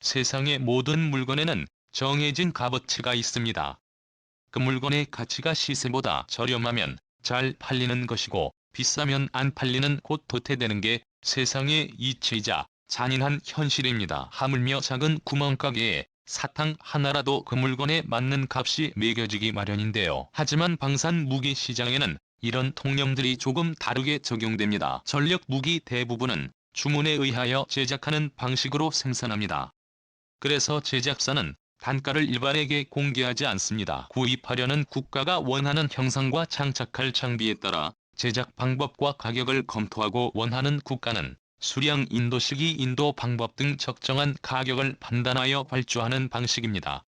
세상의 모든 물건에는 정해진 값어치가 있습니다. 그 물건의 가치가 시세보다 저렴하면 잘 팔리는 것이고 비싸면 안 팔리는 곧 도태되는 게 세상의 이치이자 잔인한 현실입니다. 하물며 작은 구멍가게에 사탕 하나라도 그 물건에 맞는 값이 매겨지기 마련인데요. 하지만 방산 무기 시장에는 이런 통념들이 조금 다르게 적용됩니다. 전력 무기 대부분은 주문에 의하여 제작하는 방식으로 생산합니다. 그래서 제작사는 단가를 일반에게 공개하지 않습니다. 구입하려는 국가가 원하는 형상과 장착할 장비에 따라 제작 방법과 가격을 검토하고 원하는 국가는 수량 인도 시기 인도 방법 등 적정한 가격을 판단하여 발주하는 방식입니다.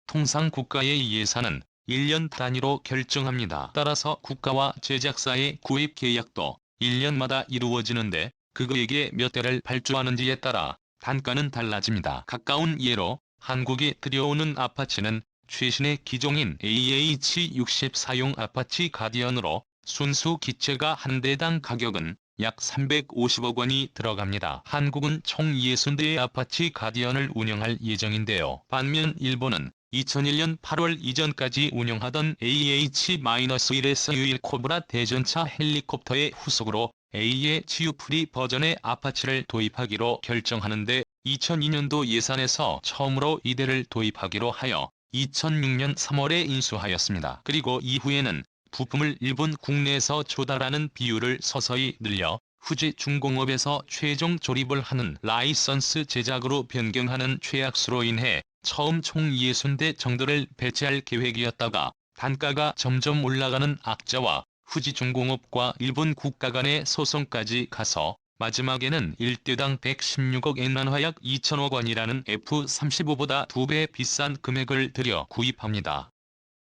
통상 국가의 예산은 1년 단위로 결정합니다. 따라서 국가와 제작사의 구입 계약도 1년마다 이루어지는데 그거에게 몇 대를 발주하는지에 따라 단가는 달라집니다. 가까운 예로 한국에 들여오는 아파치는 최신의 기종인 AH-64용 아파치 가디언으로 순수 기체가 한 대당 가격은 약 350억 원이 들어갑니다. 한국은 총 60대의 아파치 가디언을 운영할 예정인데요. 반면 일본은 2001년 8월 이전까지 운영하던 AH-1S 코브라 대전차 헬리콥터의 후속으로 AH-U-프리 버전의 아파치를 도입하기로 결정하는데 2002년도 예산에서 처음으로 이대를 도입하기로 하여 2006년 3월에 인수하였습니다. 그리고 이후에는 부품을 일본 국내에서 조달하는 비율을 서서히 늘려 후지 중공업에서 최종 조립을 하는 라이선스 제작으로 변경하는 최악수로 인해 처음 총 60대 정도를 배치할 계획이었다가 단가가 점점 올라가는 악재와 후지중공업과 일본 국가 간의 소송까지 가서 마지막에는 1대당 116억 엔만화 약 2천억 원이라는 F-35보다 2배 비싼 금액을 들여 구입합니다.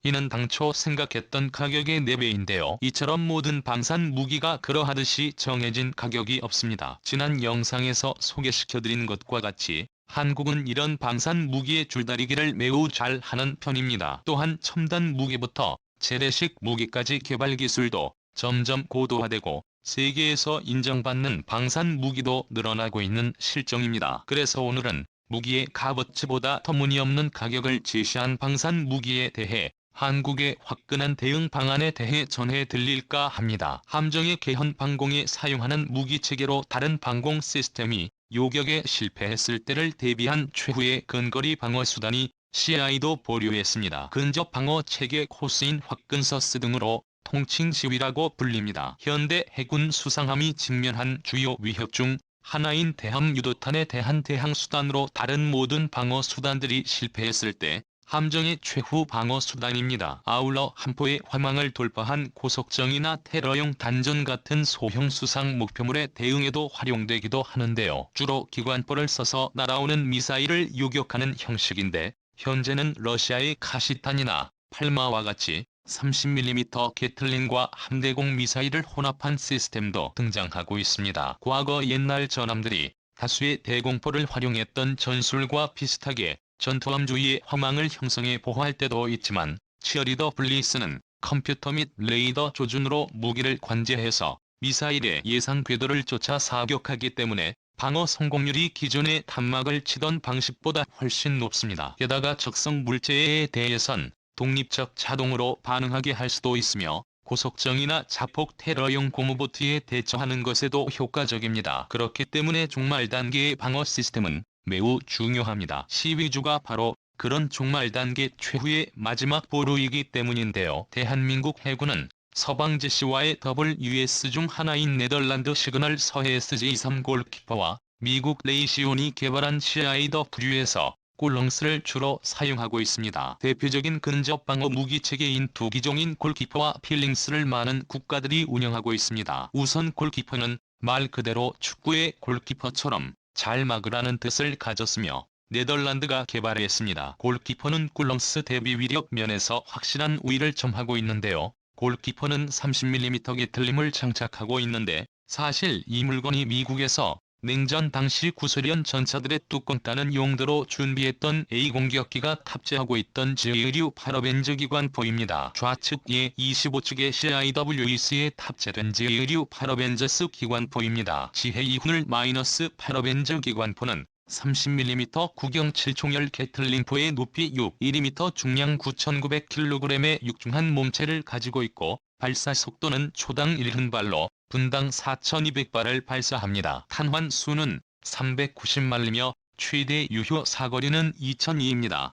이는 당초 생각했던 가격의 4배인데요. 이처럼 모든 방산 무기가 그러하듯이 정해진 가격이 없습니다. 지난 영상에서 소개시켜드린 것과 같이 한국은 이런 방산 무기의 줄다리기를 매우 잘 하는 편입니다. 또한 첨단 무기부터 재래식 무기까지 개발 기술도 점점 고도화되고 세계에서 인정받는 방산 무기도 늘어나고 있는 실정입니다. 그래서 오늘은 무기의 값어치보다 터무니없는 가격을 제시한 방산 무기에 대해 한국의 화끈한 대응 방안에 대해 전해드릴까 합니다. 함정의 개헌 방공에 사용하는 무기체계로 다른 방공 시스템이 요격에 실패했을 때를 대비한 최후의 근거리 방어수단이 CI도 보류했습니다. 근접 방어 체계 코스인 화끈서스 등으로 통칭 시위라고 불립니다. 현대 해군 수상함이 직면한 주요 위협 중 하나인 대함 유도탄에 대한 대항수단으로 다른 모든 방어수단들이 실패했을 때 함정의 최후 방어수단입니다. 아울러 함포의 화망을 돌파한 고속정이나 테러용 단전 같은 소형 수상 목표물에 대응에도 활용되기도 하는데요. 주로 기관포를 써서 날아오는 미사일을 요격하는 형식인데 현재는 러시아의 카시탄이나 팔마와 같이 30mm 게틀린과 함대공 미사일을 혼합한 시스템도 등장하고 있습니다. 과거 옛날 전함들이 다수의 대공포를 활용했던 전술과 비슷하게 전투함 주위의 화망을 형성해 보호할 때도 있지만 치어리더 블리스는 컴퓨터 및 레이더 조준으로 무기를 관제해서 미사일의 예상 궤도를 쫓아 사격하기 때문에 방어 성공률이 기존의 탄막을 치던 방식보다 훨씬 높습니다. 게다가 적성 물체에 대해선 독립적 자동으로 반응하게 할 수도 있으며 고속정이나 자폭 테러용 고무보트에 대처하는 것에도 효과적입니다. 그렇기 때문에 종말 단계의 방어 시스템은 매우 중요합니다. 시위주가 바로 그런 종말 단계 최후의 마지막 보루이기 때문인데요. 대한민국 해군은 서방 제시와의 더블 US 중 하나인 네덜란드 시그널 서해SJ-3 골키퍼와 미국 레이시온이 개발한 CIW에서 꿀렁스를 주로 사용하고 있습니다. 대표적인 근접 방어 무기 체계인 두 기종인 골키퍼와 필링스를 많은 국가들이 운영하고 있습니다. 우선 골키퍼는 말 그대로 축구의 골키퍼처럼 잘 막으라는 뜻을 가졌으며 네덜란드가 개발했습니다. 골키퍼는 꿀렁스 대비 위력 면에서 확실한 우위를 점하고 있는데요. 골키퍼는 30mm 게틀림을 장착하고 있는데 사실 이 물건이 미국에서 냉전 당시 구소련 전차들의 뚜껑 따는 용도로 준비했던 A 공격기가 탑재하고 있던 J-류 파러벤저 기관포입니다. 좌측에 25측의 CIWEC에 탑재된 J-류 파러벤저스 기관포입니다. 지해 2훈을 마이너스 파러벤저 기관포는 30mm 구경 7총열 게틀링포의 높이 6mm 중량 9,900kg의 육중한 몸체를 가지고 있고 발사 속도는 초당 1흔발로 분당 4,200발을 발사합니다. 탄환 수는 390마리며 최대 유효 사거리는 2,002입니다.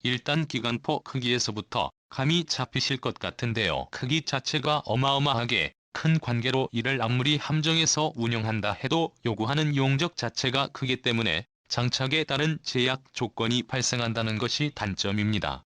일단 기관포 크기에서부터 감이 잡히실 것 같은데요. 크기 자체가 어마어마하게 큰 관계로 이를 아무리 함정에서 운용한다 해도 요구하는 용적 자체가 크기 때문에 장착에 따른 제약 조건이 발생한다는 것이 단점입니다.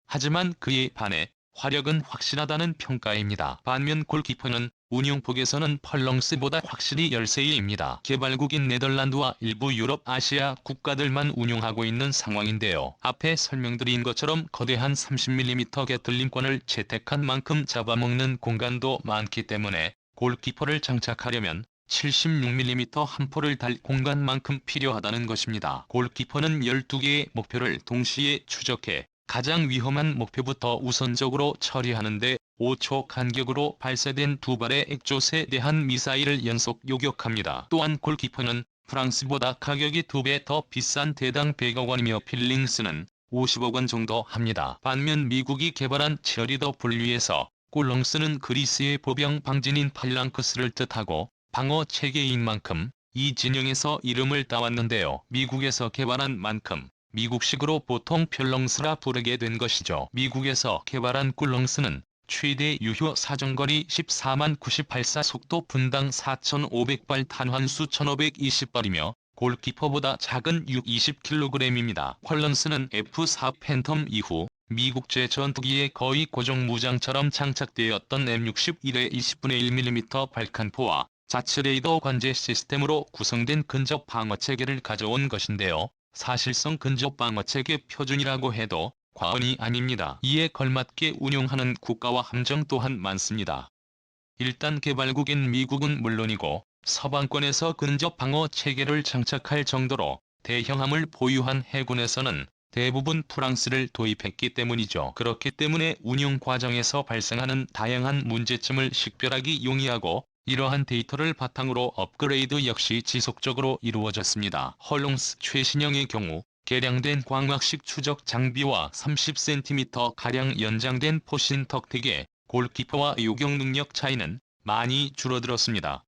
하지만 그에 반해 화력은 확실하다는 평가입니다. 반면 골키퍼는 운용폭에서는 펄렁스보다 확실히 열세일입니다. 개발국인 네덜란드와 일부 유럽 아시아 국가들만 운용하고 있는 상황인데요. 앞에 설명드린 것처럼 거대한 30mm 게틀링권을 채택한 만큼 잡아먹는 공간도 많기 때문에 골키퍼를 장착하려면 76mm 한 포를 달 공간만큼 필요하다는 것입니다. 골키퍼는 12개의 목표를 동시에 추적해 가장 위험한 목표부터 우선적으로 처리하는데 5초 간격으로 발사된 두 발의 액조세 대한 미사일을 연속 요격합니다. 또한 골키퍼는 프랑스보다 가격이 2배 더 비싼 대당 100억 원이며 필링스는 50억 원 정도 합니다. 반면 미국이 개발한 치어리더 분류에서 꿀렁스는 그리스의 보병 방진인 팔랑크스를 뜻하고 방어 체계인 만큼 이 진영에서 이름을 따왔는데요. 미국에서 개발한 만큼 미국식으로 보통 펼렁스라 부르게 된 것이죠. 미국에서 개발한 꿀렁스는 최대 유효 사정거리 14만 98사 속도 분당 4,500발 탄환수 1,520발이며 골키퍼보다 작은 620kg입니다. 퀄런스는 F-4 팬텀 이후 미국제 전투기에 거의 고정 무장처럼 장착되었던 M61의 20분의 1mm 발칸포와 자체 레이더 관제 시스템으로 구성된 근접 방어체계를 가져온 것인데요. 사실상 근접 방어체계 표준이라고 해도 과언이 아닙니다. 이에 걸맞게 운용하는 국가와 함정 또한 많습니다. 일단 개발국인 미국은 물론이고 서방권에서 근접 방어 체계를 장착할 정도로 대형함을 보유한 해군에서는 대부분 프랑스를 도입했기 때문이죠. 그렇기 때문에 운용 과정에서 발생하는 다양한 문제점을 식별하기 용이하고 이러한 데이터를 바탕으로 업그레이드 역시 지속적으로 이루어졌습니다. 헐롱스 최신형의 경우 개량된 광학식 추적 장비와 30cm가량 연장된 포신 턱택에 골키퍼와 요격 능력 차이는 많이 줄어들었습니다.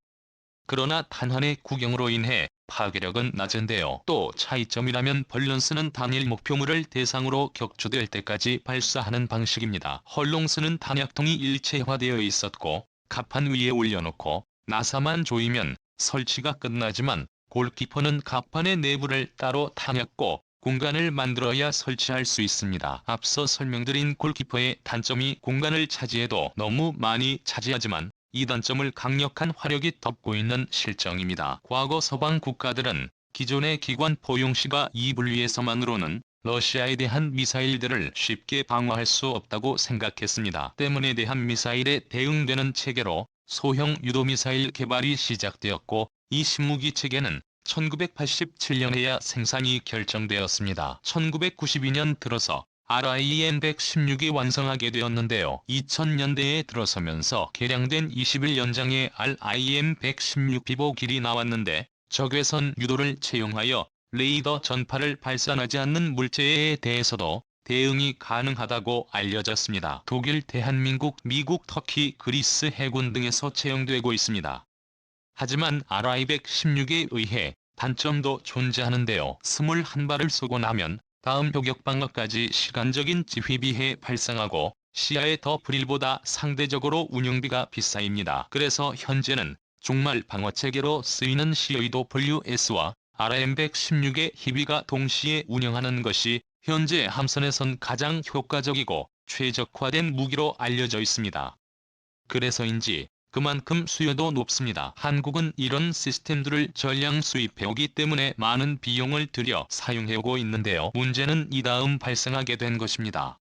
그러나 탄환의 구경으로 인해 파괴력은 낮은데요. 또 차이점이라면 밸런스는 단일 목표물을 대상으로 격추될 때까지 발사하는 방식입니다. 헐롱스는 탄약통이 일체화되어 있었고 갑판 위에 올려놓고 나사만 조이면 설치가 끝나지만 골키퍼는 갑판의 내부를 따로 탄약고 공간을 만들어야 설치할 수 있습니다. 앞서 설명드린 골키퍼의 단점이 공간을 차지해도 너무 많이 차지하지만 이 단점을 강력한 화력이 덮고 있는 실정입니다. 과거 서방 국가들은 기존의 기관 포용시가 이 분류에서만으로는 러시아에 대한 미사일들을 쉽게 방어할 수 없다고 생각했습니다. 때문에 대한 미사일에 대응되는 체계로 소형 유도미사일 개발이 시작되었고 이 신무기 체계는 1987년에야 생산이 결정되었습니다. 1992년 들어서 RIM-116이 완성하게 되었는데요. 2000년대에 들어서면서 개량된 21연장의 RIM-116 비보길이 나왔는데 적외선 유도를 채용하여 레이더 전파를 발산하지 않는 물체에 대해서도 대응이 가능하다고 알려졌습니다. 독일, 대한민국, 미국, 터키, 그리스 해군 등에서 채용되고 있습니다. 하지만 RI-116에 의해 단점도 존재하는데요. 21발을 쏘고 나면 다음 표격 방어까지 시간적인 지휘비에 발생하고 시야의 더 브릴보다 상대적으로 운용비가 비싸입니다. 그래서 현재는 종말 방어체계로 쓰이는 CEWS와 RM-116의 희비가 동시에 운영하는 것이 현재 함선에선 가장 효과적이고 최적화된 무기로 알려져 있습니다. 그래서인지 그만큼 수요도 높습니다. 한국은 이런 시스템들을 전량 수입해오기 때문에 많은 비용을 들여 사용해오고 있는데요. 문제는 이다음 발생하게 된 것입니다.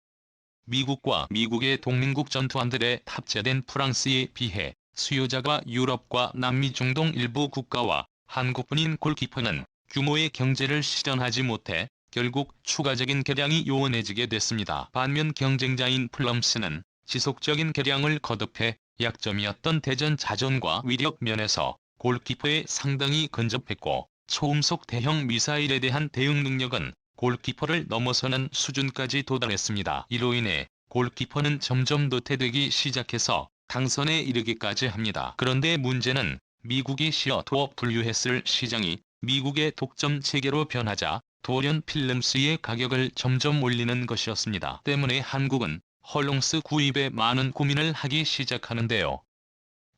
미국과 미국의 동맹국 전투함들에 탑재된 프랑스에 비해 수요자가 유럽과 남미 중동 일부 국가와 한국뿐인 골키퍼는 규모의 경제를 실현하지 못해 결국 추가적인 개량이 요원해지게 됐습니다. 반면 경쟁자인 플럼스는 지속적인 개량을 거듭해 약점이었던 대전 자전과 위력 면에서 골키퍼에 상당히 근접했고 초음속 대형 미사일에 대한 대응 능력은 골키퍼를 넘어서는 수준까지 도달했습니다. 이로 인해 골키퍼는 점점 도태되기 시작해서 당선에 이르기까지 합니다. 그런데 문제는 미국이 시어토어 분류했을 시장이 미국의 독점 체계로 변하자 돌연 필름스의 가격을 점점 올리는 것이었습니다. 때문에 한국은 헐롱스 구입에 많은 고민을 하기 시작하는데요.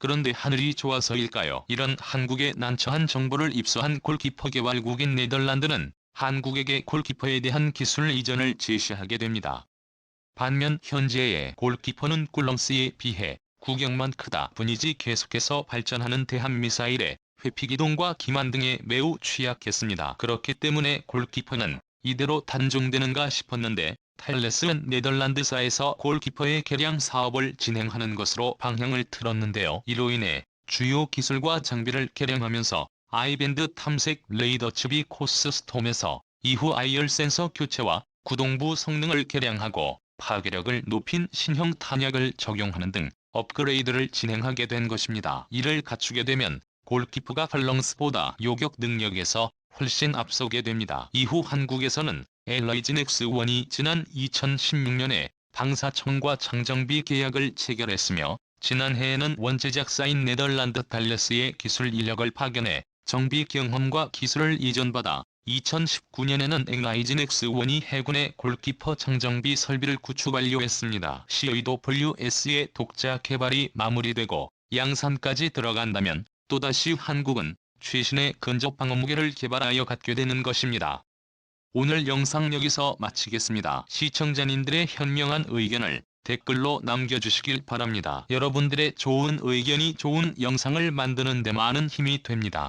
그런데 하늘이 좋아서일까요? 이런 한국의 난처한 정보를 입수한 골키퍼 개발국인 네덜란드는 한국에게 골키퍼에 대한 기술 이전을 제시하게 됩니다. 반면 현재의 골키퍼는 꿀렁스에 비해 구경만 크다 뿐이지 계속해서 발전하는 대한미사일의 회피기동과 기만 등에 매우 취약했습니다. 그렇기 때문에 골키퍼는 이대로 단종되는가 싶었는데 탈레스는 네덜란드사에서 골키퍼의 개량 사업을 진행하는 것으로 방향을 틀었는데요. 이로 인해 주요 기술과 장비를 개량하면서 아이밴드 탐색 레이더 칩이 코스 스톰에서 이후 IR 센서 교체와 구동부 성능을 개량하고 파괴력을 높인 신형 탄약을 적용하는 등 업그레이드를 진행하게 된 것입니다. 이를 갖추게 되면 골키퍼가 펄렁스보다 요격 능력에서 훨씬 앞서게 됩니다. 이후 한국에서는 LIG 넥스1이 지난 2016년에 방사청과 장정비 계약을 체결했으며 지난해에는 원제작사인 네덜란드 달레스의 기술 인력을 파견해 정비 경험과 기술을 이전받아 2019년에는 LIG 넥스1이 해군의 골키퍼 장정비 설비를 구축 완료했습니다. CAWS의 독자 개발이 마무리되고 양산까지 들어간다면 또다시 한국은 최신의 근접 방어무기를 개발하여 갖게 되는 것입니다. 오늘 영상 여기서 마치겠습니다. 시청자님들의 현명한 의견을 댓글로 남겨주시길 바랍니다. 여러분들의 좋은 의견이 좋은 영상을 만드는 데 많은 힘이 됩니다.